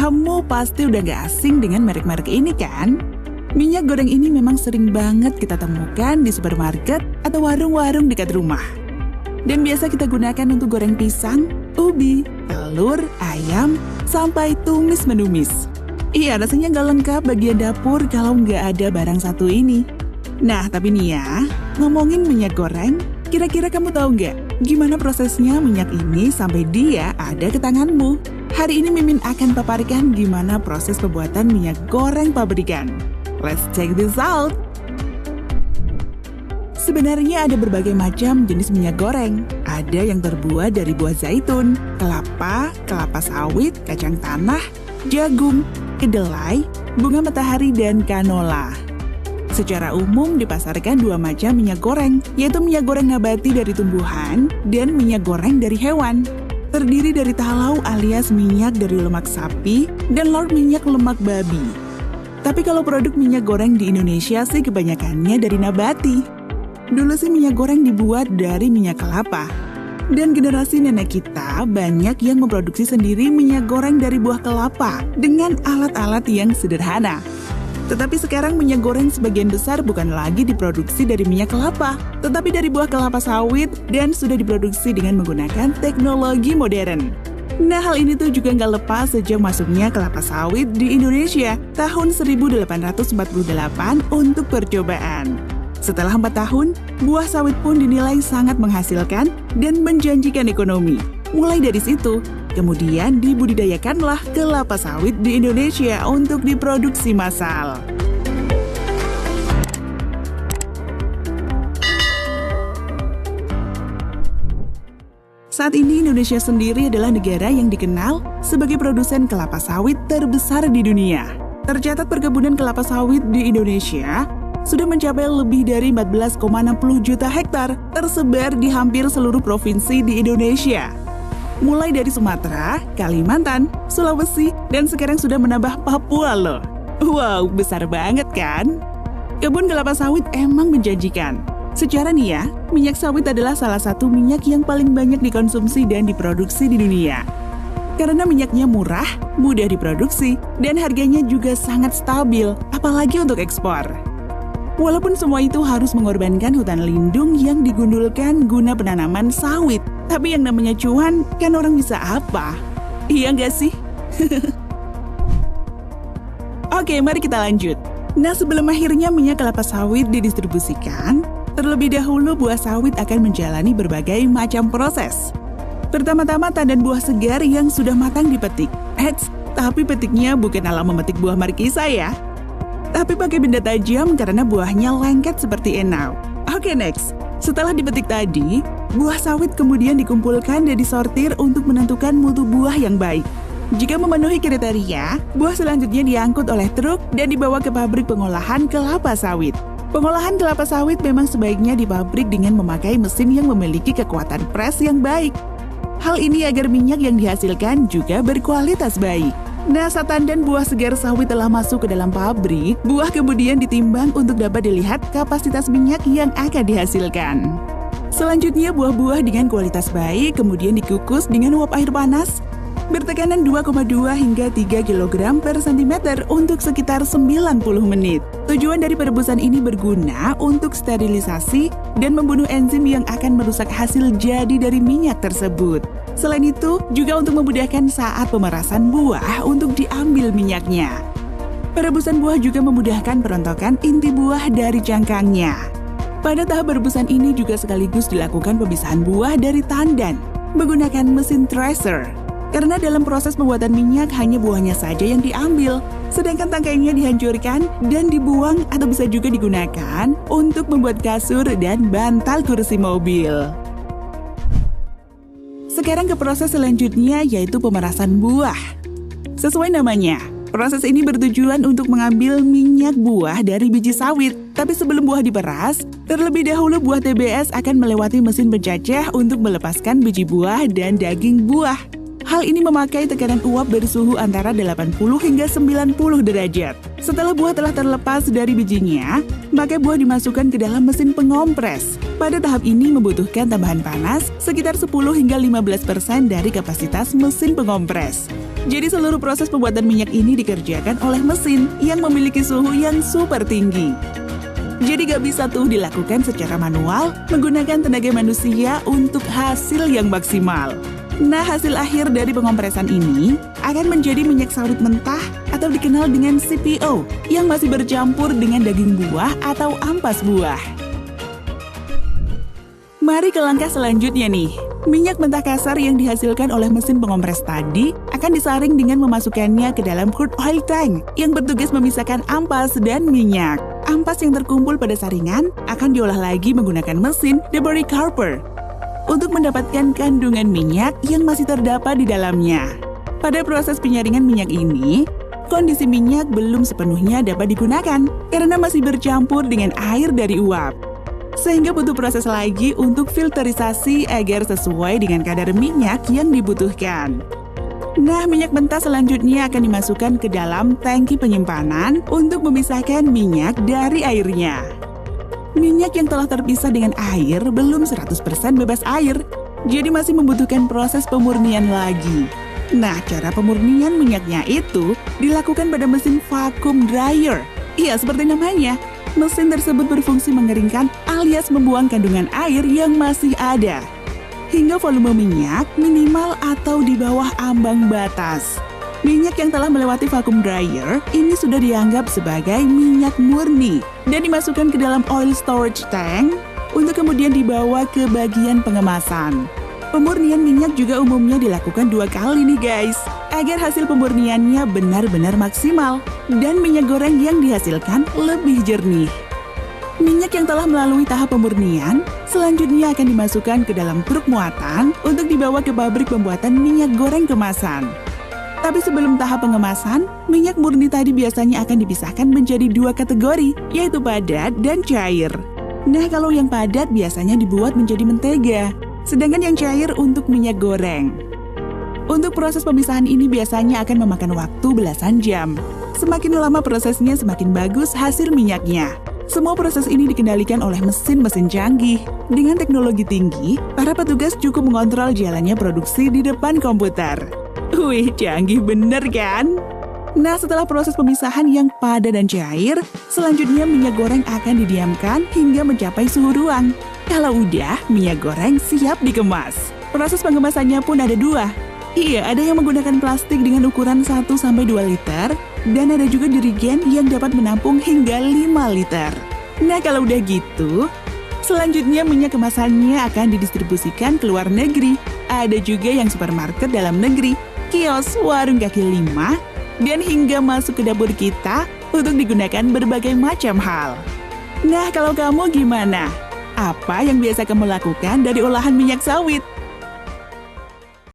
Kamu pasti udah gak asing dengan merek-merek ini kan? Minyak goreng ini memang sering banget kita temukan di supermarket atau warung-warung dekat rumah. Dan biasa kita gunakan untuk goreng pisang, ubi, telur, ayam, sampai tumis-menumis. Iya, rasanya gak lengkap bagian dapur kalau nggak ada barang satu ini. Nah, tapi nih ya, ngomongin minyak goreng, kira-kira kamu tahu nggak gimana prosesnya minyak ini sampai dia ada ke tanganmu? Hari ini Mimin akan paparkan gimana proses pembuatan minyak goreng pabrikan. Let's check this out! Sebenarnya ada berbagai macam jenis minyak goreng. Ada yang terbuat dari buah zaitun, kelapa, kelapa sawit, kacang tanah, jagung, kedelai, bunga matahari, dan kanola. Secara umum dipasarkan dua macam minyak goreng, yaitu minyak goreng nabati dari tumbuhan dan minyak goreng dari hewan. Terdiri dari talau alias minyak dari lemak sapi dan laut minyak lemak babi. Tapi kalau produk minyak goreng di Indonesia sih kebanyakannya dari nabati. Dulu sih minyak goreng dibuat dari minyak kelapa. Dan generasi nenek kita banyak yang memproduksi sendiri minyak goreng dari buah kelapa dengan alat-alat yang sederhana. Tetapi sekarang minyak goreng sebagian besar bukan lagi diproduksi dari minyak kelapa, tetapi dari buah kelapa sawit dan sudah diproduksi dengan menggunakan teknologi modern. Nah, hal ini tuh juga nggak lepas sejak masuknya kelapa sawit di Indonesia tahun 1848 untuk percobaan. Setelah 4 tahun, buah sawit pun dinilai sangat menghasilkan dan menjanjikan ekonomi. Mulai dari situ, kemudian dibudidayakanlah kelapa sawit di Indonesia untuk diproduksi massal. Saat ini Indonesia sendiri adalah negara yang dikenal sebagai produsen kelapa sawit terbesar di dunia. Tercatat perkebunan kelapa sawit di Indonesia sudah mencapai lebih dari 14,60 juta hektar tersebar di hampir seluruh provinsi di Indonesia. Mulai dari Sumatera, Kalimantan, Sulawesi, dan sekarang sudah menambah Papua loh. Wow, besar banget kan? Kebun kelapa sawit emang menjanjikan. Secara nih ya, minyak sawit adalah salah satu minyak yang paling banyak dikonsumsi dan diproduksi di dunia. Karena minyaknya murah, mudah diproduksi, dan harganya juga sangat stabil, apalagi untuk ekspor. Walaupun semua itu harus mengorbankan hutan lindung yang digundulkan guna penanaman sawit, tapi yang namanya cuan, kan orang bisa apa? Iya nggak sih? Oke, mari kita lanjut. Nah, sebelum akhirnya minyak kelapa sawit didistribusikan, terlebih dahulu buah sawit akan menjalani berbagai macam proses. Pertama-tama tandan buah segar yang sudah matang dipetik. Tapi petiknya bukan ala memetik buah markisa ya. Tapi pakai benda tajam karena buahnya lengket seperti enau. Oke, next. Setelah dipetik tadi, buah sawit kemudian dikumpulkan dan disortir untuk menentukan mutu buah yang baik. Jika memenuhi kriteria, buah selanjutnya diangkut oleh truk dan dibawa ke pabrik pengolahan kelapa sawit. Pengolahan kelapa sawit memang sebaiknya di pabrik dengan memakai mesin yang memiliki kekuatan pres yang baik. Hal ini agar minyak yang dihasilkan juga berkualitas baik. Nah, saat tandan buah segar sawit telah masuk ke dalam pabrik, buah kemudian ditimbang untuk dapat dilihat kapasitas minyak yang akan dihasilkan. Selanjutnya, buah-buah dengan kualitas baik kemudian dikukus dengan uap air panas bertekanan 2,2 hingga 3 kg per cm untuk sekitar 90 menit. Tujuan dari perebusan ini berguna untuk sterilisasi dan membunuh enzim yang akan merusak hasil jadi dari minyak tersebut. Selain itu, juga untuk memudahkan saat pemerasan buah untuk diambil minyaknya. Perebusan buah juga memudahkan perontokan inti buah dari cangkangnya. Pada tahap perebusan ini juga sekaligus dilakukan pemisahan buah dari tandan menggunakan mesin thresher. Karena dalam proses pembuatan minyak hanya buahnya saja yang diambil, sedangkan tangkainya dihancurkan dan dibuang atau bisa juga digunakan untuk membuat kasur dan bantal kursi mobil. Sekarang ke proses selanjutnya yaitu pemerasan buah. Sesuai namanya, proses ini bertujuan untuk mengambil minyak buah dari biji sawit. Tapi sebelum buah diperas, terlebih dahulu buah TBS akan melewati mesin pencacah untuk melepaskan biji buah dan daging buah. Hal ini memakai tekanan uap bersuhu antara 80 hingga 90 derajat. Setelah buah telah terlepas dari bijinya, maka buah dimasukkan ke dalam mesin pengompres. Pada tahap ini membutuhkan tambahan panas sekitar 10 hingga 15% dari kapasitas mesin pengompres. Jadi seluruh proses pembuatan minyak ini dikerjakan oleh mesin yang memiliki suhu yang super tinggi. Jadi gak bisa tuh dilakukan secara manual menggunakan tenaga manusia untuk hasil yang maksimal. Nah, hasil akhir dari pengompresan ini akan menjadi minyak sawit mentah atau dikenal dengan CPO yang masih bercampur dengan daging buah atau ampas buah. Mari ke langkah selanjutnya nih. Minyak mentah kasar yang dihasilkan oleh mesin pengompres tadi akan disaring dengan memasukkannya ke dalam crude oil tank yang bertugas memisahkan ampas dan minyak. Ampas yang terkumpul pada saringan akan diolah lagi menggunakan mesin debris carper untuk mendapatkan kandungan minyak yang masih terdapat di dalamnya. Pada proses penyaringan minyak ini, kondisi minyak belum sepenuhnya dapat digunakan karena masih bercampur dengan air dari uap. Sehingga butuh proses lagi untuk filterisasi agar sesuai dengan kadar minyak yang dibutuhkan. Nah, minyak mentah selanjutnya akan dimasukkan ke dalam tangki penyimpanan untuk memisahkan minyak dari airnya. Minyak yang telah terpisah dengan air belum 100% bebas air, jadi masih membutuhkan proses pemurnian lagi. Nah, cara pemurnian minyaknya itu dilakukan pada mesin vacuum dryer. Iya, seperti namanya. Mesin tersebut berfungsi mengeringkan alias membuang kandungan air yang masih ada, hingga volume minyak minimal atau di bawah ambang batas. Minyak yang telah melewati vacuum dryer ini sudah dianggap sebagai minyak murni dan dimasukkan ke dalam oil storage tank untuk kemudian dibawa ke bagian pengemasan. Pemurnian minyak juga umumnya dilakukan 2 kali nih guys, agar hasil pemurniannya benar-benar maksimal dan minyak goreng yang dihasilkan lebih jernih. Minyak yang telah melalui tahap pemurnian selanjutnya akan dimasukkan ke dalam truk muatan untuk dibawa ke pabrik pembuatan minyak goreng kemasan. Tapi sebelum tahap pengemasan, minyak murni tadi biasanya akan dipisahkan menjadi 2 kategori, yaitu padat dan cair. Nah, kalau yang padat biasanya dibuat menjadi mentega, sedangkan yang cair untuk minyak goreng. Untuk proses pemisahan ini biasanya akan memakan waktu belasan jam. Semakin lama prosesnya, semakin bagus hasil minyaknya. Semua proses ini dikendalikan oleh mesin-mesin canggih. Dengan teknologi tinggi, para petugas cukup mengontrol jalannya produksi di depan komputer. Wih, canggih bener kan? Nah, setelah proses pemisahan yang padat dan cair, selanjutnya minyak goreng akan didiamkan hingga mencapai suhu ruang. Kalau udah, minyak goreng siap dikemas. Proses pengemasannya pun ada 2. Iya, ada yang menggunakan plastik dengan ukuran 1-2 liter, dan ada juga jerigen yang dapat menampung hingga 5 liter. Nah, kalau udah gitu, selanjutnya minyak kemasannya akan didistribusikan ke luar negeri. Ada juga yang supermarket dalam negeri, kios, warung kaki lima, dan hingga masuk ke dapur kita untuk digunakan berbagai macam hal. Nah, kalau kamu gimana? Apa yang biasa kamu lakukan dari olahan minyak sawit?